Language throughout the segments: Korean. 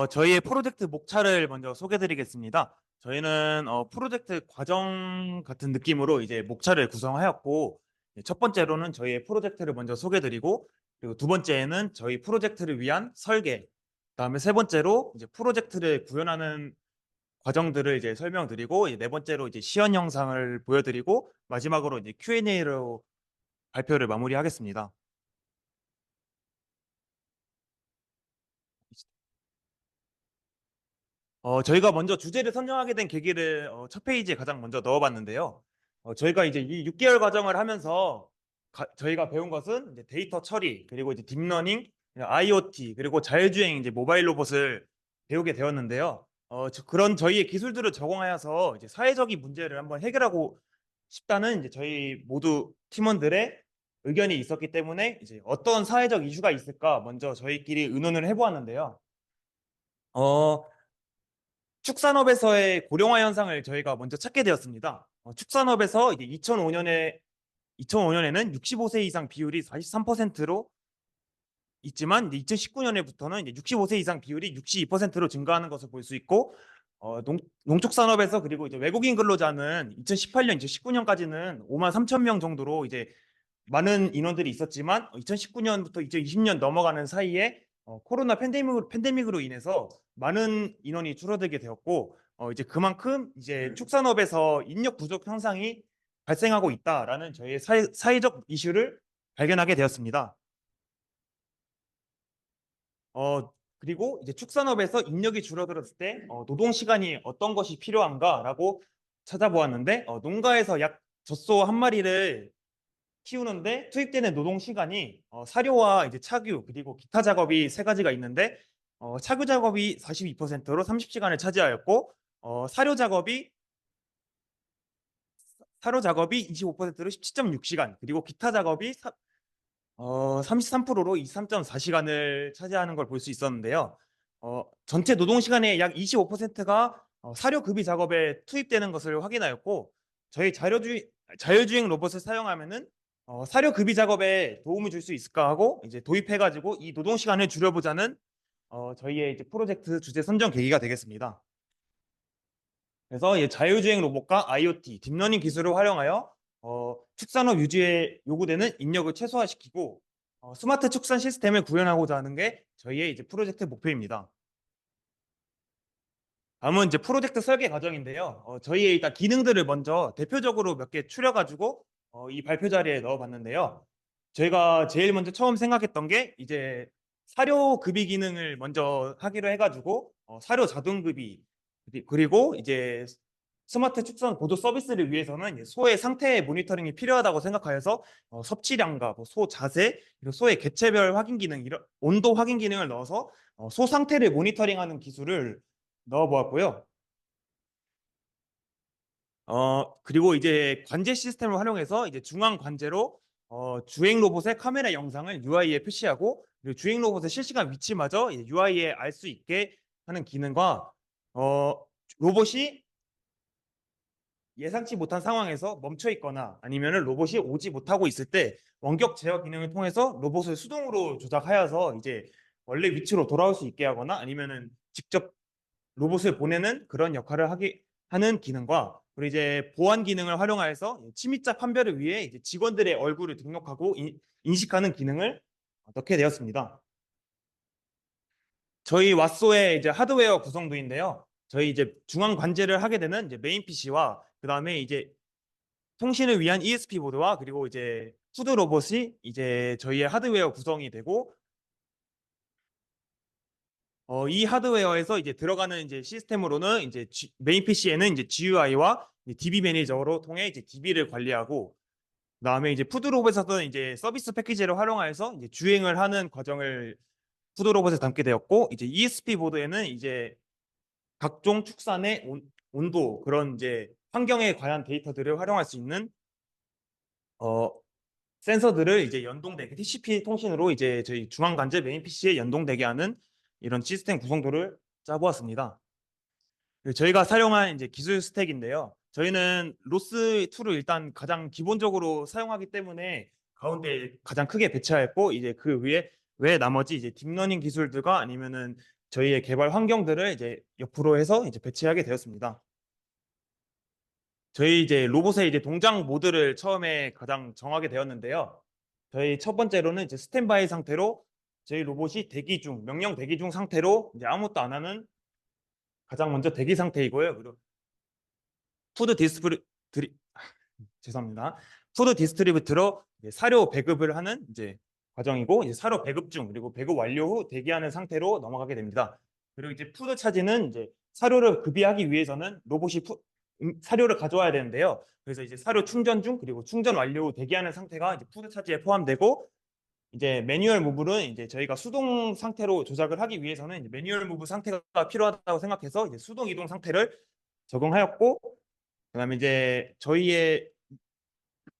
저희의 프로젝트 목차를 먼저 소개드리겠습니다. 저희는 프로젝트 과정 같은 느낌으로 이제 목차를 구성하였고, 첫 번째로는 저희의 프로젝트를 먼저 소개드리고, 그리고 두 번째에는 저희 프로젝트를 위한 설계, 그다음에 세 번째로 이제 프로젝트를 구현하는 과정들을 이제 설명드리고, 네 번째로 이제 시연 영상을 보여드리고, 마지막으로 이제 Q&A로 발표를 마무리하겠습니다. 저희가 먼저 주제를 선정하게 된 계기를 첫 페이지에 가장 먼저 넣어봤는데요. 저희가 이제 이 6개월 과정을 하면서 저희가 배운 것은 이제 데이터 처리, 그리고 이제 딥러닝, IoT, 그리고 자율주행 이제 모바일 로봇을 배우게 되었는데요. 그런 저희의 기술들을 적용하여서 이제 사회적인 문제를 한번 해결하고 싶다는 이제 저희 모두 팀원들의 의견이 있었기 때문에 이제 어떤 사회적 이슈가 있을까 먼저 저희끼리 의논을 해보았는데요. 어, 축산업에서의 고령화 현상을 저희가 먼저 찾게 되었습니다. 축산업에서 이제 2005년에는 65세 이상 비율이 43%로 있지만 이제 2019년에부터는 이제 65세 이상 비율이 62%로 증가하는 것을 볼 수 있고, 농축산업에서 그리고 이제 외국인 근로자는 2018년, 2019년까지는 5만 3천 명 정도로 이제 많은 인원들이 있었지만 2019년부터 2020년 넘어가는 사이에 코로나 팬데믹으로 인해서 많은 인원이 줄어들게 되었고, 이제 그만큼 이제 축산업에서 인력 부족 현상이 발생하고 있다라는 저희의 사회적 이슈를 발견하게 되었습니다. 그리고 이제 축산업에서 인력이 줄어들었을 때 노동 시간이 어떤 것이 필요한가라고 찾아보았는데, 농가에서 약 젖소 한 마리를 키우는데 투입되는 노동 시간이 사료와 이제 착유 그리고 기타 작업이 세 가지가 있는데, 착유 작업이 42%로 30시간을 차지하였고, 사료 작업이 25%로 17.6시간, 그리고 기타 작업이 33%로 23.4시간을 차지하는 걸 볼 수 있었는데요. 전체 노동 시간의 약 25%가 사료 급이 작업에 투입되는 것을 확인하였고, 저희 자율주행 로봇을 사용하면은 사료 급이 작업에 도움을 줄 수 있을까 하고 이제 도입해가지고 이 노동 시간을 줄여보자는 저희의 이제 프로젝트 주제 선정 계기가 되겠습니다. 그래서 이 자율주행 로봇과 IoT, 딥러닝 기술을 활용하여 축산업 유지에 요구되는 인력을 최소화시키고 스마트 축산 시스템을 구현하고자 하는 게 저희의 이제 프로젝트 목표입니다. 다음은 이제 프로젝트 설계 과정인데요. 저희의 일단 기능들을 먼저 대표적으로 몇 개 추려가지고 이 발표 자리에 넣어봤는데요. 저희가 제일 먼저 처음 생각했던 게 이제 사료 급이 기능을 먼저 하기로 해가지고 사료 자동 급이, 그리고 이제 스마트 축산 보조 서비스를 위해서는 이제 소의 상태 모니터링이 필요하다고 생각하여서 섭취량과 소 자세, 그리고 소의 개체별 확인 기능, 이런 온도 확인 기능을 넣어서 소 상태를 모니터링하는 기술을 넣어보았고요. 그리고 이제 관제 시스템을 활용해서 이제 중앙 관제로 주행 로봇의 카메라 영상을 UI에 표시하고, 그리고 주행 로봇의 실시간 위치마저 UI에 알 수 있게 하는 기능과, 로봇이 예상치 못한 상황에서 멈춰 있거나 아니면 로봇이 오지 못하고 있을 때 원격 제어 기능을 통해서 로봇을 수동으로 조작하여서 이제 원래 위치로 돌아올 수 있게 하거나 아니면은 직접 로봇을 보내는 그런 역할을 하는 기능과, 그리고 이제 보안 기능을 활용해서 침입자 판별을 위해 이제 직원들의 얼굴을 등록하고 인식하는 기능을 넣게 되었습니다. 저희 왓소의 이제 하드웨어 구성도인데요. 저희 이제 중앙 관제를 하게 되는 이제 메인 PC와 그다음에 이제 통신을 위한 ESP 보드와 그리고 이제 푸드 로봇이 이제 저희의 하드웨어 구성이 되고, 이 하드웨어에서 이제 들어가는 이제 시스템으로는 이제 메인 PC에는 이제 GUI와 DB 매니저로 통해 이제 DB를 관리하고, 그다음에 이제 푸드 로봇에서는 이제 서비스 패키지를 활용해서 이제 주행을 하는 과정을 푸드 로봇에 담게 되었고, 이제 ESP 보드에는 이제 각종 축산의 온도, 그런 이제 환경에 관한 데이터들을 활용할 수 있는 어, 센서들을 이제 연동되게 TCP 통신으로 이제 저희 중앙 관제 메인 PC에 연동되게 하는 이런 시스템 구성도를 짜보았습니다. 저희가 사용한 이제 기술 스택인데요. 저희는 로스 툴을 일단 가장 기본적으로 사용하기 때문에 가운데 가장 크게 배치하였고, 이제 그 위에 나머지 이제 딥러닝 기술들과 아니면은 저희의 개발 환경들을 이제 옆으로 해서 이제 배치하게 되었습니다. 저희 이제 로봇의 이제 동작 모드를 처음에 가장 정하게 되었는데요. 저희 첫 번째로는 이제 스탠바이 상태로 저희 로봇이 대기 중, 명령 대기 중 상태로 이제 아무것도 안 하는 가장 먼저 대기 상태이고요. 그리고 푸드 디스프리 드리 죄송합니다. 푸드 디스트리뷰트로 이제 사료 배급을 하는 이제 과정이고 이제 사료 배급 중 그리고 배급 완료 후 대기하는 상태로 넘어가게 됩니다. 그리고 이제 푸드 차지는 이제 사료를 급이하기 위해서는 로봇이 사료를 가져와야 되는데요. 그래서 이제 사료 충전 중 그리고 충전 완료 후 대기하는 상태가 이제 푸드 차지에 포함되고 이제 매뉴얼 무브는 이제 저희가 수동 상태로 조작을 하기 위해서는 이제 매뉴얼 무브 상태가 필요하다고 생각해서 이제 수동 이동 상태를 적용하였고 그다음에 이제 저희의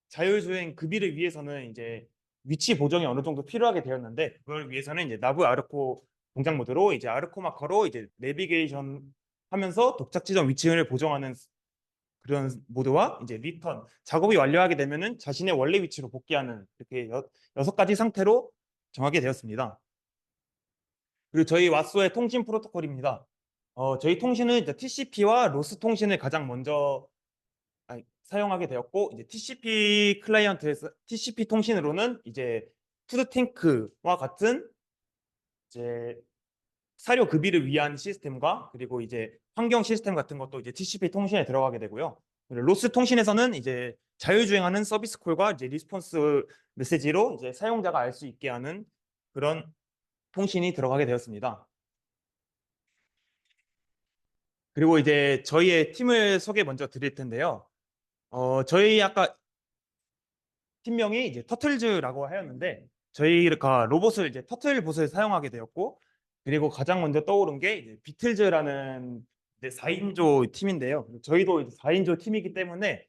자율주행 급이를 위해서는 이제 위치 보정이 어느 정도 필요하게 되었는데 그걸 위해서는 이제 나브 아르코 동작 모드로 이제 아르코 마커로 이제 내비게이션 하면서 도착 지점 위치를 보정하는 그런 모드와 이제 리턴 작업이 완료하게 되면은 자신의 원래 위치로 복귀하는 이렇게 6가지 상태로 정하게 되었습니다. 그리고 저희 왓소의 통신 프로토콜입니다. 저희 통신은 이제 TCP와 로스 통신을 가장 먼저 사용하게 되었고 이제 TCP 클라이언트에서 TCP 통신으로는 이제 푸드탱크와 같은 이제 사료 급이를 위한 시스템과 그리고 이제 환경 시스템 같은 것도 이제 TCP 통신에 들어가게 되고요. 로스 통신에서는 이제 자율주행하는 서비스 콜과 이제 리스폰스 메시지로 이제 사용자가 알 수 있게 하는 그런 통신이 들어가게 되었습니다. 그리고 이제 저희의 팀을 소개 먼저 드릴 텐데요. 저희 아까 팀명이 이제 터틀즈라고 하였는데 저희가 로봇을 이제 터틀봇을 사용하게 되었고 그리고 가장 먼저 떠오른 게 이제 비틀즈라는 이제 4인조 팀인데요. 저희도 이제 4인조 팀이기 때문에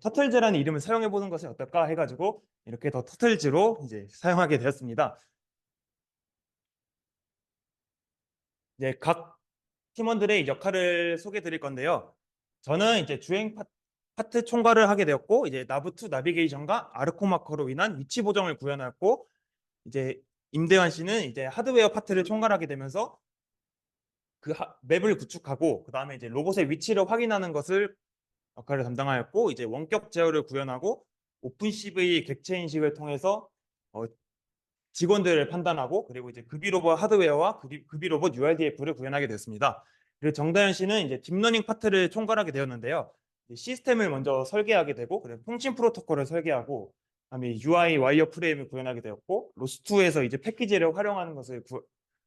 터틀즈라는 이름을 사용해 보는 것이 어떨까 해가지고 이렇게 더 터틀즈로 이제 사용하게 되었습니다. 이제 각 팀원들의 역할을 소개해 드릴 건데요. 저는 이제 주행 파트 총괄을 하게 되었고 이제 나브2 나비게이션과 아르코마커로 인한 위치 보정을 구현하였고 이제 임대환 씨는 이제 하드웨어 파트를 총괄하게 되면서 그 맵을 구축하고 그다음에 이제 로봇의 위치를 확인하는 것을 역할을 담당하였고 이제 원격 제어를 구현하고 오픈 CV 객체 인식을 통해서 어, 직원들을 판단하고 그리고 이제 급이 로봇 하드웨어와 급이 로봇 URDF를 구현하게 됐습니다. 그리고 정다현 씨는 이제 딥러닝 파트를 총괄하게 되었는데요. 시스템을 먼저 설계하게 되고 그리고 통신 프로토콜을 설계하고 그다음에 UI 와이어 프레임을 구현하게 되었고 로스2에서 이제 패키지를 활용하는 것을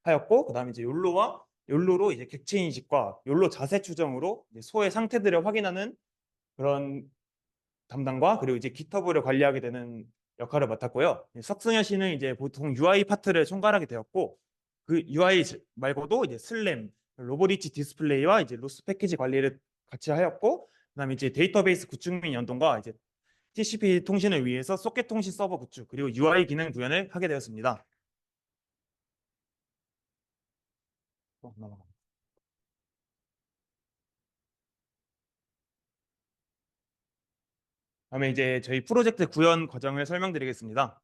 하였고 그다음에 이제 욜로로 이제 객체 인식과 욜로 자세 추정으로 이제 소의 상태들을 확인하는 그런 담당과 그리고 이제 깃허브를 관리하게 되는 역할을 맡았고요. 석승현 씨는 이제 보통 UI 파트를 총괄하게 되었고 그 UI 말고도 이제 슬램, 로보리치 디스플레이와 이제 로스 패키지 관리를 같이 하였고 그다음에 이제 데이터베이스 구축 및 연동과 이제 TCP 통신을 위해서 소켓 통신 서버 구축 그리고 UI 기능 구현을 하게 되었습니다. 다음에 이제 저희 프로젝트 구현 과정을 설명드리겠습니다.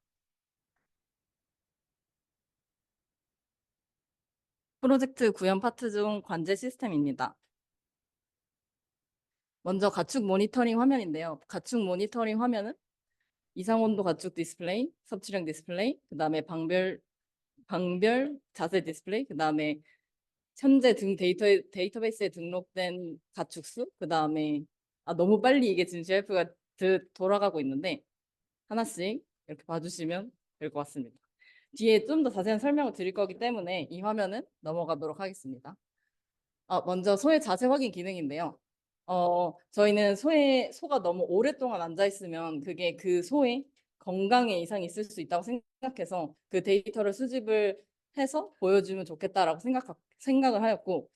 프로젝트 구현 파트 중 관제 시스템입니다. 먼저 가축 모니터링 화면인데요. 가축 모니터링 화면은 이상온도 가축 디스플레이, 섭취량 디스플레이, 그 다음에 방별 자세 디스플레이, 그 다음에 현재 데이터베이스에 등록된 가축 수, 그 다음에 너무 빨리 이게 지금 GIF가 돌아가고 있는데 하나씩 이렇게 봐주시면 될 것 같습니다. 뒤에 좀 더 자세한 설명을 드릴 거기 때문에 이 화면은 넘어가도록 하겠습니다. 먼저 소의 자세 확인 기능인데요. 저희는 소가 너무 오랫동안 앉아 있으면 그게 그 소의 건강에 이상이 있을 수 있다고 생각해서 그 데이터를 수집을 해서 보여주면 좋겠다라고 생각을 하였고,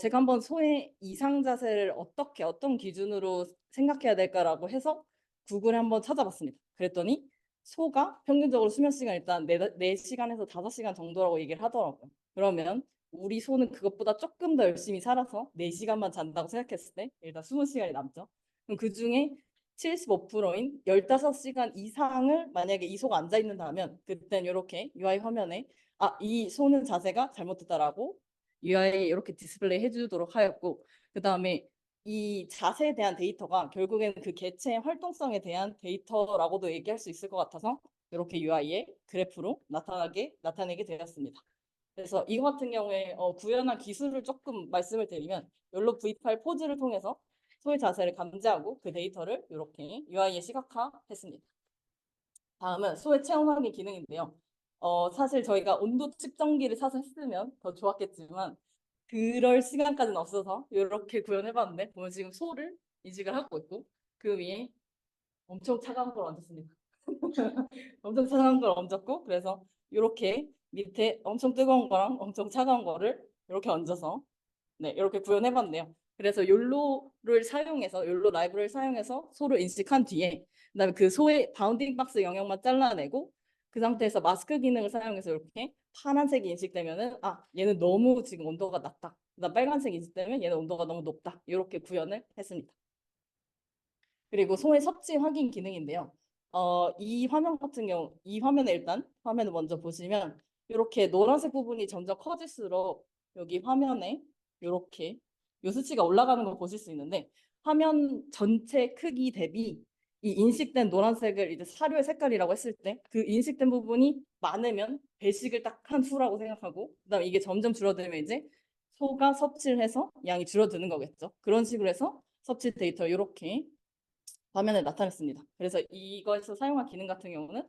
제가 한번 소의 이상 자세를 어떤 기준으로 생각해야 될까라고 해서 구글에 한번 찾아봤습니다. 그랬더니 소가 평균적으로 수면 시간 일단 4시간에서 5시간 정도라고 얘기를 하더라고요. 그러면 우리 소는 그것보다 조금 더 열심히 살아서 4시간만 잔다고 생각했을 때 일단 20시간이 남죠. 그럼 그중에 75%인 15시간 이상을 만약에 이 소가 앉아 있는다면 그땐 이렇게 UI 화면에 이 소는 자세가 잘못됐다라고 UI에 이렇게 디스플레이 해주도록 하였고, 그 다음에 이 자세에 대한 데이터가 결국에는 그 개체의 활동성에 대한 데이터라고도 얘기할 수 있을 것 같아서 이렇게 UI에 그래프로 나타내게 되었습니다. 그래서 이거 같은 경우에 구현한 기술을 조금 말씀을 드리면 욜로 V8 포즈를 통해서 소의 자세를 감지하고 그 데이터를 이렇게 UI에 시각화했습니다. 다음은 소의 체온 확인 기능인데요. 사실 저희가 온도 측정기를 사서 했으면 더 좋았겠지만 그럴 시간까지는 없어서 이렇게 구현해봤는데 보면 지금 소를 인식을 하고 있고 그 위에 엄청 차가운 걸 얹었습니다. 엄청 차가운 걸 얹었고 그래서 이렇게 밑에 엄청 뜨거운 거랑 엄청 차가운 거를 이렇게 얹어서 네 이렇게 구현해봤네요. 그래서 욜로 라이브를 사용해서 소를 인식한 뒤에 그다음에 그 소의 바운딩 박스 영역만 잘라내고 그 상태에서 마스크 기능을 사용해서 이렇게 파란색이 인식되면은 얘는 너무 지금 온도가 낮다. 그다음 빨간색이 인식되면 얘는 온도가 너무 높다. 이렇게 구현을 했습니다. 그리고 소의 섭취 확인 기능인데요. 이 화면 같은 경우, 이 화면에 일단 화면을 먼저 보시면 이렇게 노란색 부분이 점점 커질수록 여기 화면에 이렇게 요 수치가 올라가는 걸 보실 수 있는데 화면 전체 크기 대비 이 인식된 노란색을 이제 사료의 색깔이라고 했을 때 그 인식된 부분이 많으면 배식을 딱 한 후라고 생각하고 그다음에 이게 점점 줄어들면 이제 소가 섭취를 해서 양이 줄어드는 거겠죠. 그런 식으로 해서 섭취 데이터 이렇게 화면에 나타냈습니다. 그래서 이거에서 사용한 기능 같은 경우는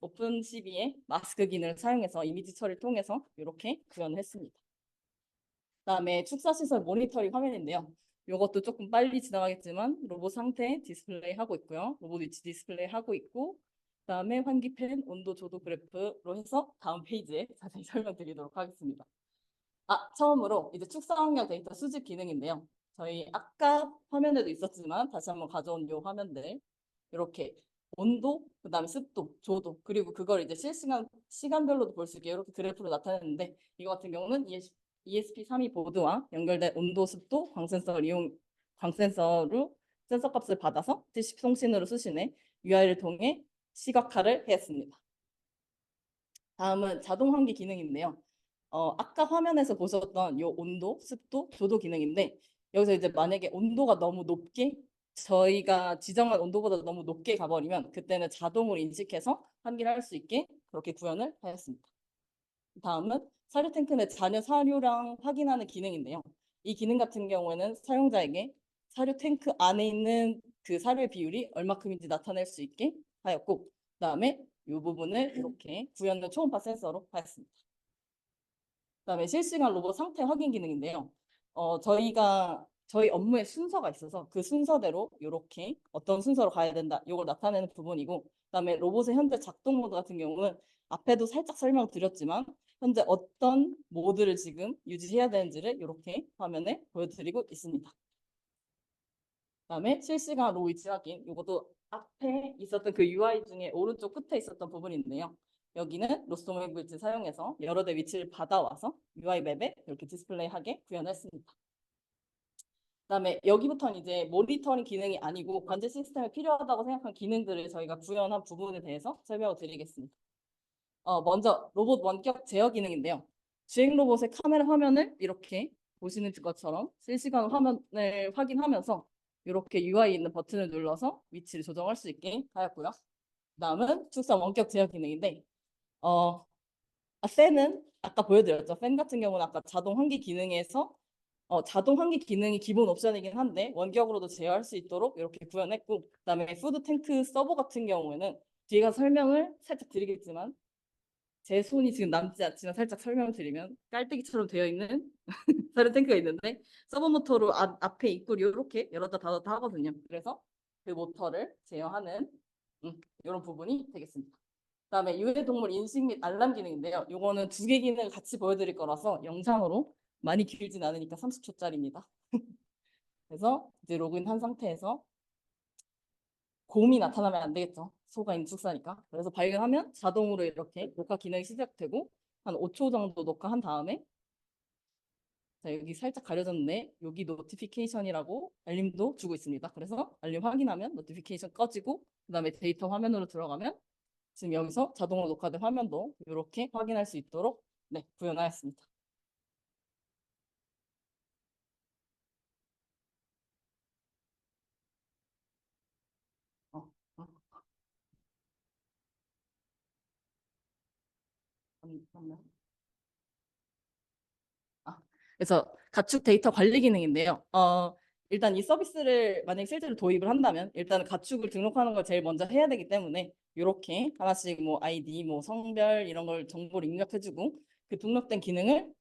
오픈CV의 마스크 기능을 사용해서 이미지 처리를 통해서 이렇게 구현을 했습니다. 그다음에 축사시설 모니터링 화면인데요. 이것도 조금 빨리 지나가겠지만 로봇 상태 디스플레이 하고 있고요. 로봇 위치 디스플레이 하고 있고 그다음에 환기팬 온도 조도 그래프로 해서 다음 페이지에 자세히 설명드리도록 하겠습니다. 처음으로 이제 축사 환경 데이터 수집 기능인데요. 저희 아까 화면에도 있었지만 다시 한번 가져온 요 화면들 이렇게 온도, 그다음에 습도, 조도 그리고 그걸 이제 실시간 시간별로도 볼 수 있게 이렇게 그래프로 나타내는데 이거 같은 경우는 ESP32 보드와 연결된 온도, 습도, 광센서로 센서 값을 받아서 지식 송신으로 수신해 UI를 통해 시각화를 했습니다. 다음은 자동 환기 기능인데요. 아까 화면에서 보셨던 요 온도, 습도, 조도 기능인데 여기서 이제 만약에 온도가 너무 높게 저희가 지정한 온도보다 너무 높게 가버리면 그때는 자동으로 인식해서 환기를 할 수 있게 그렇게 구현을 하였습니다. 다음은 사료 탱크 내 잔여 사료량 확인하는 기능인데요. 이 기능 같은 경우에는 사용자에게 사료 탱크 안에 있는 그 사료의 비율이 얼마큼인지 나타낼 수 있게 하였고 그다음에 이 부분을 이렇게 구현된 초음파 센서로 하였습니다. 그다음에 실시간 로봇 상태 확인 기능인데요. 저희 업무에 순서가 있어서 그 순서대로 이렇게 어떤 순서로 가야 된다. 이걸 나타내는 부분이고 그다음에 로봇의 현재 작동 모드 같은 경우는 앞에도 살짝 설명드렸지만 현재 어떤 모드를 지금 유지해야 되는지를 이렇게 화면에 보여드리고 있습니다. 그다음에 실시간 로 위치 확인. 이것도 앞에 있었던 그 UI 중에 오른쪽 끝에 있었던 부분인데요. 여기는 로스토메 브릿지 사용해서 여러 대 위치를 받아와서 UI 맵에 이렇게 디스플레이하게 구현했습니다. 그다음에 여기부터는 이제 모니터링 기능이 아니고 관제 시스템에 필요하다고 생각한 기능들을 저희가 구현한 부분에 대해서 설명을 드리겠습니다. 먼저 로봇 원격 제어 기능인데요. 주행 로봇의 카메라 화면을 이렇게 보시는 것처럼 실시간 화면을 확인하면서 이렇게 UI에 있는 버튼을 눌러서 위치를 조정할 수 있게 하였고요. 다음은 축사 원격 제어 기능인데 팬은 아까 보여드렸죠. 팬 같은 경우는 아까 자동 환기 기능에서 자동 환기 기능이 기본 옵션이긴 한데 원격으로도 제어할 수 있도록 이렇게 구현했고 그다음에 푸드 탱크 서버 같은 경우에는 뒤에 가서 설명을 살짝 드리겠지만 제 손이 지금 남지 않지만 살짝 설명을 드리면 깔때기처럼 되어 있는 사료 탱크가 있는데 서버 모터로 앞에 입구를 이렇게 열었다 닫았다 하거든요. 그래서 그 모터를 제어하는 이런 부분이 되겠습니다. 그다음에 유해동물 인식 및 알람 기능인데요. 요거는 두 개 기능을 같이 보여드릴 거라서 영상으로 많이 길진 않으니까 30초짜리입니다. 그래서 이제 로그인 한 상태에서 곰이 나타나면 안 되겠죠. 소가 있는 축사니까. 그래서 발견하면 자동으로 이렇게 녹화 기능이 시작되고 한 5초 정도 녹화한 다음에 자, 여기 살짝 가려졌는데 여기 노티피케이션이라고 알림도 주고 있습니다. 그래서 알림 확인하면 노티피케이션 꺼지고 그다음에 데이터 화면으로 들어가면 지금 여기서 자동으로 녹화된 화면도 이렇게 확인할 수 있도록 네, 구현하였습니다. 잠깐만. 그래서 가축 데이터 관리 기능인데요. 일단 이 서비스를 만약 실제로 도입을 한다면 일단 가축을 등록하는 걸 제일 먼저 해야 되기 때문에 이렇게 하나씩 뭐 아이디, 뭐 성별 이런 걸 정보를 입력해주고 그 등록된 기능을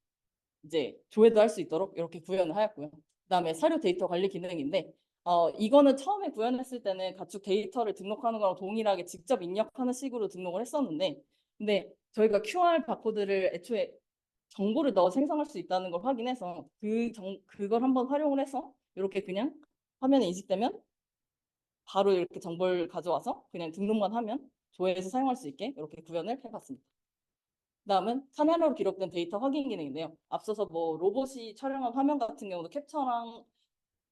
이제 조회도 할 수 있도록 이렇게 구현을 하였고요. 그다음에 사료 데이터 관리 기능인데 이거는 처음에 구현했을 때는 가축 데이터를 등록하는 거랑 동일하게 직접 입력하는 식으로 등록을 했었는데 근데 저희가 QR 바코드를 애초에 정보를 넣어 생성할 수 있다는 걸 확인해서 그걸 한번 활용을 해서 이렇게 그냥 화면에 인식되면 바로 이렇게 정보를 가져와서 그냥 등록만 하면 조회해서 사용할 수 있게 이렇게 구현을 해봤습니다. 다음은 카메라로 기록된 데이터 확인 기능인데요. 앞서서 뭐 로봇이 촬영한 화면 같은 경우도 캡처랑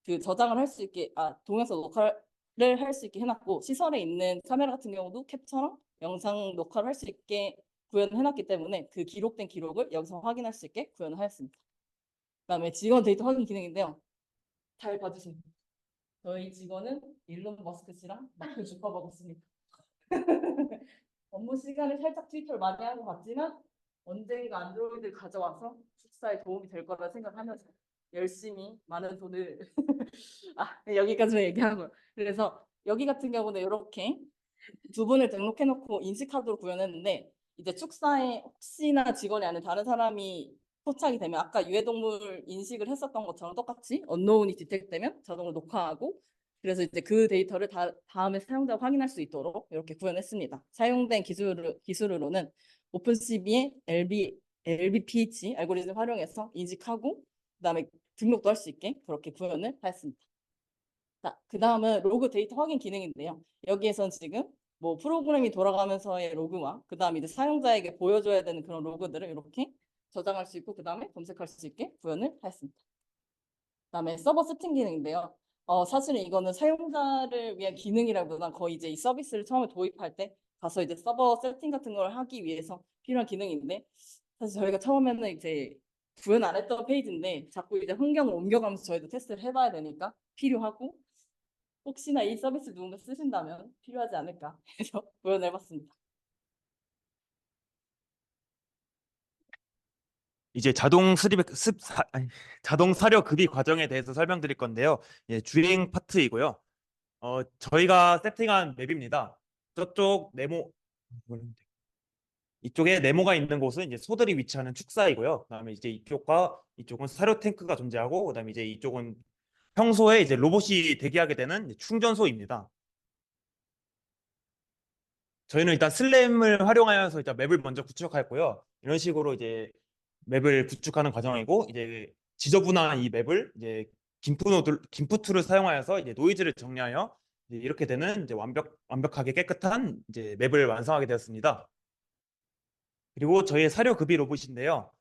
그 저장을 할 수 있게 동영상 녹화를 할 수 있게 해놨고 시설에 있는 카메라 같은 경우도 캡처랑 영상 녹화를 할 수 있게 구현을 해놨기 때문에 그 기록된 기록을 여기서 확인할 수 있게 구현을 하였습니다. 그다음에 직원 데이터 확인 기능인데요. 잘 봐주세요. 저희 직원은 일론 머스크 씨랑 마크 주커버그입니다. 업무 시간에 살짝 트위터를 많이 하는 것 같지만 언젠가 안드로이드를 가져와서 축사에 도움이 될 거라 생각하면서 열심히 많은 돈을 여기까지만 얘기하고요. 그래서 여기 같은 경우는 이렇게 두 분을 등록해놓고 인식카드로 구현했는데 이제 축사에 혹시나 직원이 아닌 다른 사람이 포착이 되면 아까 유해동물 인식을 했었던 것처럼 똑같이 언노운이 디텍트되면 자동으로 녹화하고 그래서 이제 그 데이터를 다음에 사용자가 확인할 수 있도록 이렇게 구현했습니다. 사용된 기술으로는 오픈CV의 LBPH 알고리즘 활용해서 인식하고 그다음에 등록도 할 수 있게 그렇게 구현을 하였습니다. 자, 그 다음은 로그 데이터 확인 기능인데요. 여기에선 지금 뭐 프로그램이 돌아가면서의 로그와 그 다음에 이제 사용자에게 보여줘야 되는 그런 로그들을 이렇게 저장할 수 있고 그 다음에 검색할 수 있게 구현을 하였습니다. 그 다음에 서버 세팅 기능인데요. 사실은 이거는 사용자를 위한 기능이라기보다는 거의 이제 이 서비스를 처음에 도입할 때 가서 이제 서버 세팅 같은 걸 하기 위해서 필요한 기능인데 사실 저희가 처음에는 이제 구현 안 했던 페이지인데 자꾸 이제 환경을 옮겨가면서 저희도 테스트를 해봐야 되니까 필요하고 혹시나 이 서비스 누군가 쓰신다면 필요하지 않을까 해서 구현해봤습니다. 이제 자동 사료 급이 과정에 대해서 설명드릴 건데요. 예, 주행 파트이고요. 저희가 세팅한 맵입니다. 저쪽 이쪽에 네모가 있는 곳은 이제 소들이 위치하는 축사이고요. 그다음에 이제 이쪽은 사료 탱크가 존재하고, 그다음에 이제 이쪽은 평소에 이제 로봇이 대기하게 되는 이제 충전소입니다. 저희는 일단 슬램을 활용하여서 일단 맵을 먼저 구축했고요. 이런 식으로 이제 맵을 구축하는 과정이고, 이제 지저분한 이 맵을 이제 김프툴을 사용하여서 이제 노이즈를 정리하여 이제 이렇게 되는 이제 완벽하게 깨끗한 이제 맵을 완성하게 되었습니다. 그리고 저희의 사료 급이 로봇인데요.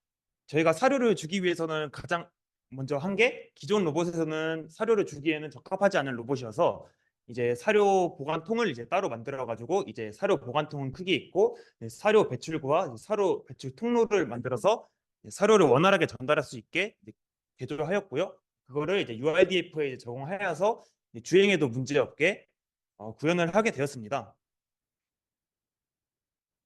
저희가 사료를 주기 위해서는 가장 먼저 한 게 기존 로봇에서는 사료를 주기에는 적합하지 않은 로봇이어서 이제 사료 보관통을 이제 따로 만들어 가지고 이제 사료 보관통은 크게 있고 사료 배출구와 사료 배출 통로를 만들어서 사료를 원활하게 전달할 수 있게 개조를 하였고요. 그거를 이제 UIDF에 적용하여서 주행에도 문제 없게 구현을 하게 되었습니다.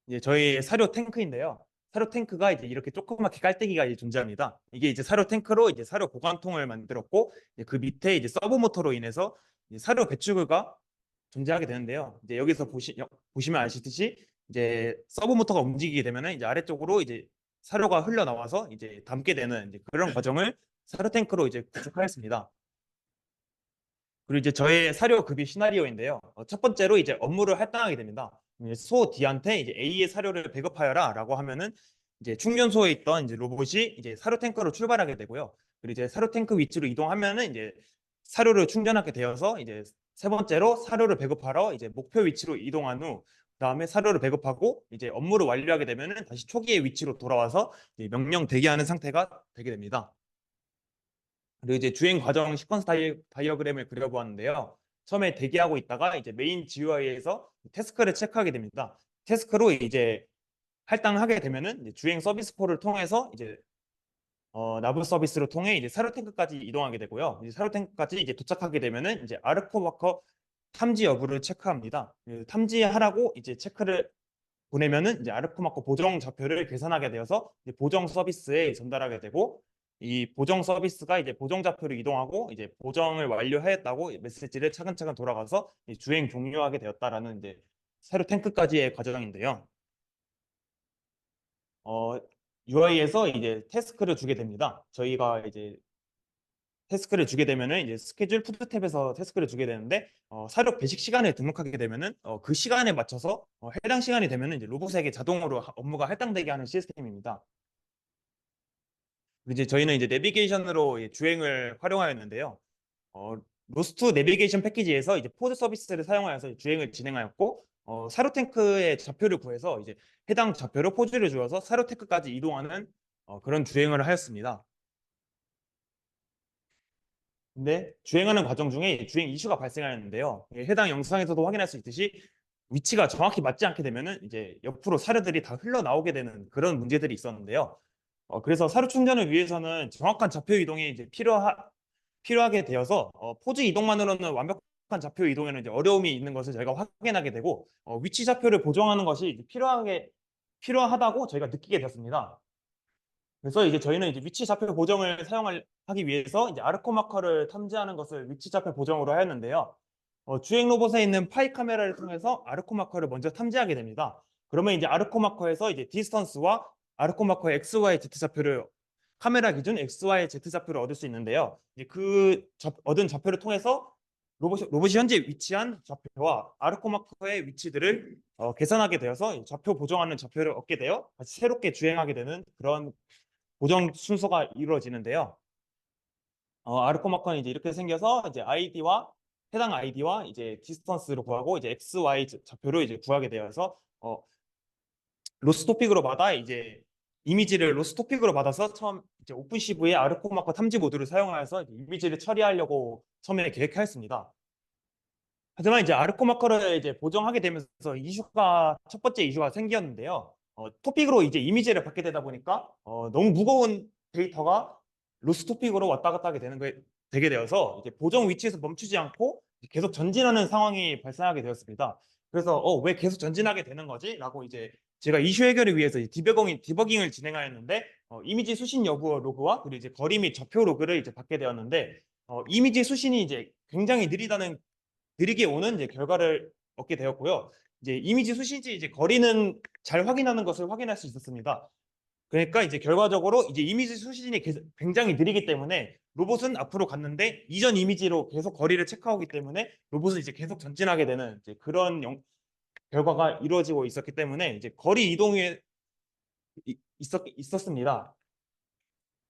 이제 저희 사료 탱크인데요. 사료 탱크가 이제 이렇게 조그맣게 깔때기가 이제 존재합니다. 이게 이제 사료 탱크로 이제 사료 보관통을 만들었고 이제 그 밑에 이제 서버 모터로 인해서 이제 사료 배출구가 존재하게 되는데요. 이제 여기서 보시면 아시듯이 이제 서버 모터가 움직이게 되면은 이제 아래쪽으로 이제 사료가 흘러 나와서 이제 담게 되는 이제 그런 과정을 사료 탱크로 이제 구축하였습니다. 그리고 이제 저의 사료 급여 시나리오인데요. 첫 번째로 이제 업무를 할당하게 됩니다. 소 D한테 이제 A의 사료를 배급하여라라고 하면은 이제 충전소에 있던 이제 로봇이 이제 사료 탱크로 출발하게 되고요. 그리고 이제 사료 탱크 위치로 이동하면은 이제 사료를 충전하게 되어서 이제 세 번째로 사료를 배급하러 이제 목표 위치로 이동한 후 그다음에 사료를 배급하고 이제 업무를 완료하게 되면은 다시 초기의 위치로 돌아와서 이제 명령 대기하는 상태가 되게 됩니다. 그리고 이제 주행 과정 시퀀스 다이어그램을 그려보았는데요. 처음에 대기하고 있다가 이제 메인 GUI에서 태스크를 체크하게 됩니다. 태스크로 이제 할당하게 되면은 이제 주행 서비스 폴을 통해서 이제 나부 서비스를 통해 이제 사료 탱크까지 이동하게 되고요. 이제 사료 탱크까지 이제 도착하게 되면은 이제 아르코바커 탐지 여부를 체크합니다. 탐지하라고 이제 체크를 보내면은 이제 아르코마코 보정 좌표를 계산하게 되어서 이제 보정 서비스에 전달하게 되고, 이 보정 서비스가 이제 보정 좌표를 이동하고 이제 보정을 완료하였다고 메시지를 차근차근 돌아가서 이제 주행 종료하게 되었다라는 이제 세로 탱크까지의 과정인데요. UI에서 이제 태스크를 주게 됩니다. 저희가 이제 태스크를 주게 되면은 이제 스케줄 푸드 탭에서 태스크를 주게 되는데, 사료 배식 시간에 등록하게 되면은 그 시간에 맞춰서 해당 시간이 되면은 이제 로봇에게 자동으로 업무가 할당되게 하는 시스템입니다. 그리고 이제 저희는 이제 내비게이션으로 주행을 활용하였는데요. 어, 로스트 내비게이션 패키지에서 이제 포드 서비스를 사용하여서 주행을 진행하였고, 사료 탱크의 좌표를 구해서 이제 해당 좌표로 포즈를 주어서 사료 탱크까지 이동하는 그런 주행을 하였습니다. 근데 주행하는 과정 중에 주행 이슈가 발생하였는데요. 해당 영상에서도 확인할 수 있듯이 위치가 정확히 맞지 않게 되면은 이제 옆으로 사료들이 다 흘러나오게 되는 그런 문제들이 있었는데요. 그래서 사료 충전을 위해서는 정확한 좌표 이동이 이제 필요하게 되어서 포즈 이동만으로는 완벽한 좌표 이동에는 이제 어려움이 있는 것을 저희가 확인하게 되고, 위치 좌표를 보정하는 것이 이제 필요하다고 저희가 느끼게 되었습니다. 그래서 이제 저희는 이제 위치 좌표 보정을 하기 위해서 이제 아르코 마커를 탐지하는 것을 위치 좌표 보정으로 하였는데요. 주행 로봇에 있는 파이 카메라를 통해서 아르코 마커를 먼저 탐지하게 됩니다. 그러면 이제 아르코 마커에서 이제 디스턴스와 아르코 마커의 X, Y, Z 좌표를 카메라 기준 X, Y, Z 좌표를 얻을 수 있는데요. 이제 얻은 좌표를 통해서 로봇이 현재 위치한 좌표와 아르코 마커의 위치들을 계산하게 되어서 좌표 보정하는 좌표를 얻게 되어 다시 새롭게 주행하게 되는 그런 보정 순서가 이루어지는데요. 아르코마컨이 이제 이렇게 생겨서 이제 해당 아이디와 이제 디스턴스를 구하고 이제 X, Y 좌표를 이제 구하게 되어서 로스 토픽으로 받아 이제 이미지를 로스 토픽으로 받아서 처음 이제 오픈시브의 아르코마컨 탐지 모드를 사용하여서 이제 이미지를 처리하려고 처음에 계획하였습니다. 하지만 이제 아르코마커를 이제 보정하게 되면서 첫 번째 이슈가 생겼는데요. 토픽으로 이제 이미지를 받게 되다 보니까 너무 무거운 데이터가 로스 토픽으로 왔다 갔다 하게 되게 되어서 이제 보정 위치에서 멈추지 않고 계속 전진하는 상황이 발생하게 되었습니다. 그래서 왜 계속 전진하게 되는 거지? 라고 이제 제가 이슈 해결을 위해서 디버깅을 진행하였는데, 이미지 수신 여부 로그와 그리고 이제 거리 및 좌표 로그를 이제 받게 되었는데, 이미지 수신이 이제 굉장히 느리게 오는 이제 결과를 얻게 되었고요. 이제 이미지 수신지 이제 거리는 잘 확인하는 것을 확인할 수 있었습니다. 그러니까 이제 결과적으로 이제 이미지 수신이 굉장히 느리기 때문에 로봇은 앞으로 갔는데 이전 이미지로 계속 거리를 체크하기 때문에 로봇은 이제 계속 전진하게 되는 이제 그런 결과가 이루어지고 있었기 때문에 이제 거리 이동에 있었습니다.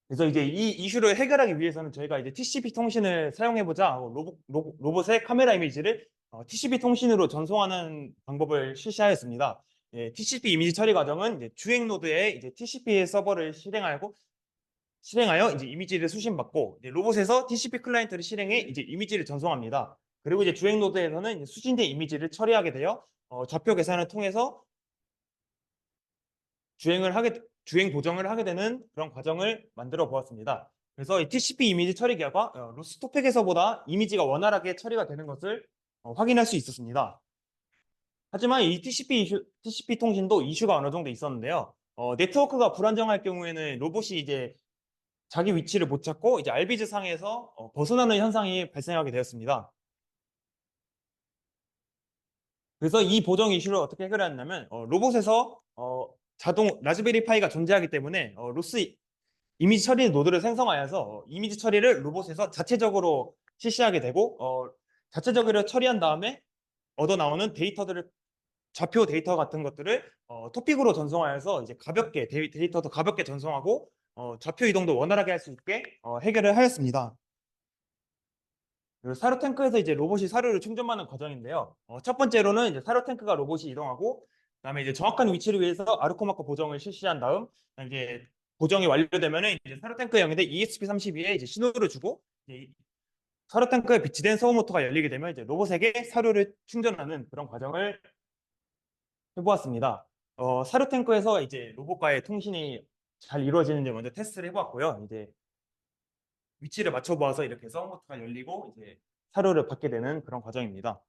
그래서 이제 이 이슈를 해결하기 위해서는 저희가 이제 TCP 통신을 사용해보자 하고 로봇의 카메라 이미지를 TCP 통신으로 전송하는 방법을 실시하였습니다. TCP 이미지 처리 과정은 이제 주행 노드에 이제 TCP 서버를 실행하여 이제 이미지를 수신받고, 이제 로봇에서 TCP 클라이언트를 실행해 이제 이미지를 전송합니다. 그리고 이제 주행 노드에서는 이제 수신된 이미지를 처리하게 되어 좌표 계산을 통해서 주행 보정을 하게 되는 그런 과정을 만들어 보았습니다. 그래서 이 TCP 이미지 처리 결과 로스토팩에서보다 이미지가 원활하게 처리가 되는 것을 확인할 수 있었습니다. 하지만 이 TCP 통신도 이슈가 어느 정도 있었는데요. 네트워크가 불안정할 경우에는 로봇이 이제 자기 위치를 못 찾고 이제 알비즈 상에서 벗어나는 현상이 발생하게 되었습니다. 그래서 이 보정 이슈를 어떻게 해결하였냐면, 로봇에서 자동 라즈베리 파이가 존재하기 때문에 로스 이미지 처리 노드를 생성하여서 이미지 처리를 로봇에서 자체적으로 실시하게 되고, 자체적으로 처리한 다음에 얻어 나오는 좌표 데이터 같은 것들을 토픽으로 전송하여서 이제 가볍게 데이터도 가볍게 전송하고 좌표 이동도 원활하게 할 수 있게 해결을 하였습니다. 그리고 사료 탱크에서 이제 로봇이 사료를 충전하는 과정인데요. 첫 번째로는 이제 사료 탱크가 로봇이 이동하고, 그다음에 이제 정확한 위치를 위해서 아르코마커 보정을 실시한 다음, 이제 보정이 완료되면은 이제 사료 탱크에 연결된 ESP32에 이제 신호를 주고, 이제 사료 탱크에 비치된 서브 모터가 열리게 되면 이제 로봇에게 사료를 충전하는 그런 과정을 해보았습니다. 사료 탱크에서 이제 로봇과의 통신이 잘 이루어지는지 먼저 테스트를 해보았고요. 이제 위치를 맞춰보아서 이렇게 서브 모터가 열리고 이제 사료를 받게 되는 그런 과정입니다.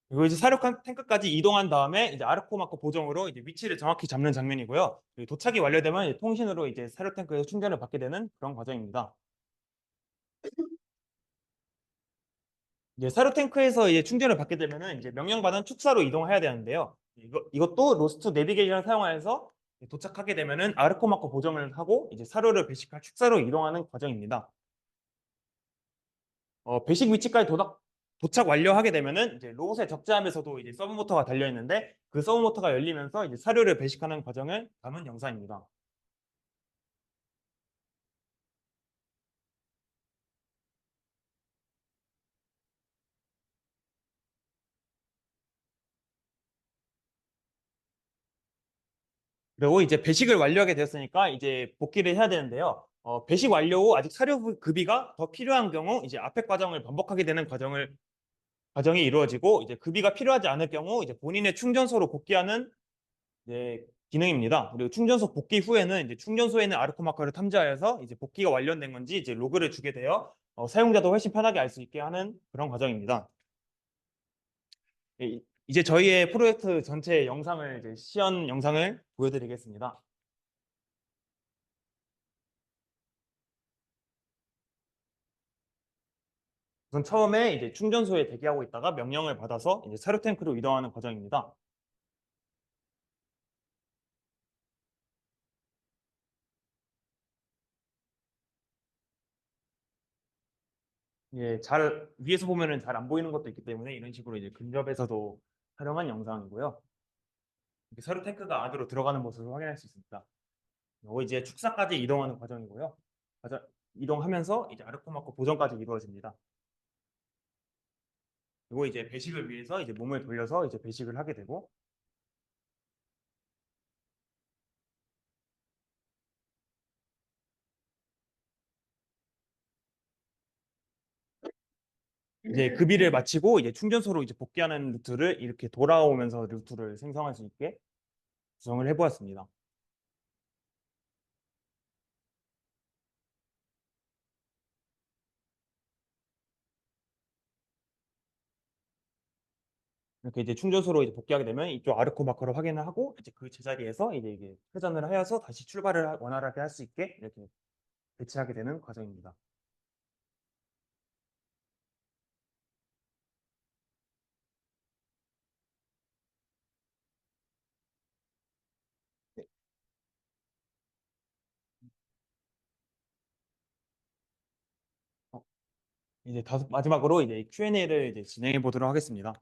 그리고 이제 사료 탱크까지 이동한 다음에 이제 아르코마코 보정으로 이제 위치를 정확히 잡는 장면이고요. 그리고 도착이 완료되면 이제 통신으로 이제 사료 탱크에서 충전을 받게 되는 그런 과정입니다. 이제 사료 탱크에서 이제 충전을 받게 되면은 이제 명령받은 축사로 이동해야 되는데요. 이것도 로스트 내비게이션을 사용하여서 도착하게 되면은 아르코마코 보정을 하고 이제 사료를 배식할 축사로 이동하는 과정입니다. 배식 위치까지 도착 완료하게 되면은 이제 로봇의 적재함에서도 이제 서브 모터가 달려 있는데 그 서브 모터가 열리면서 이제 사료를 배식하는 과정을 담은 영상입니다. 그리고 이제 배식을 완료하게 되었으니까 이제 복귀를 해야 되는데요. 배식 완료 후 아직 사료 급이가 더 필요한 경우 이제 앞에 과정을 반복하게 되는 과정이 이루어지고 이제 급이가 필요하지 않을 경우 이제 본인의 충전소로 복귀하는 이제 기능입니다. 그리고 충전소 복귀 후에는 이제 충전소에 있는 아르코 마커를 탐지하여서 이제 복귀가 완료된 건지 이제 로그를 주게 되어 사용자도 훨씬 편하게 알 수 있게 하는 그런 과정입니다. 이제 저희의 프로젝트 전체 영상을 이제 시연 영상을 보여드리겠습니다. 우선 처음에 이제 충전소에 대기하고 있다가 명령을 받아서 이제 사료 탱크로 이동하는 과정입니다. 예, 잘 위에서 보면은 잘 안 보이는 것도 있기 때문에 이런 식으로 이제 근접해서도 촬영한 영상이고요. 이렇게 사료 탱크가 안으로 들어가는 모습을 확인할 수 있습니다. 그리고 이제 축사까지 이동하는 과정이고요. 이동하면서 이제 아르코마코 보정까지 이루어집니다. 그리고 이제 배식을 위해서 이제 몸을 돌려서 이제 배식을 하게 되고 이제 급비를 마치고 이제 충전소로 이제 복귀하는 루트를 이렇게 돌아오면서 루트를 생성할 수 있게 구성을 해보았습니다. 이렇게 이제 충전소로 이제 복귀하게 되면 이쪽 아르코 마커를 확인을 하고 이제 그 제자리에서 이제 이게 회전을 하여서 다시 출발을 원활하게 할 수 있게 이렇게 배치하게 되는 과정입니다. 네. 어, 이제 마지막으로 이제 Q&A를 이제 진행해 보도록 하겠습니다.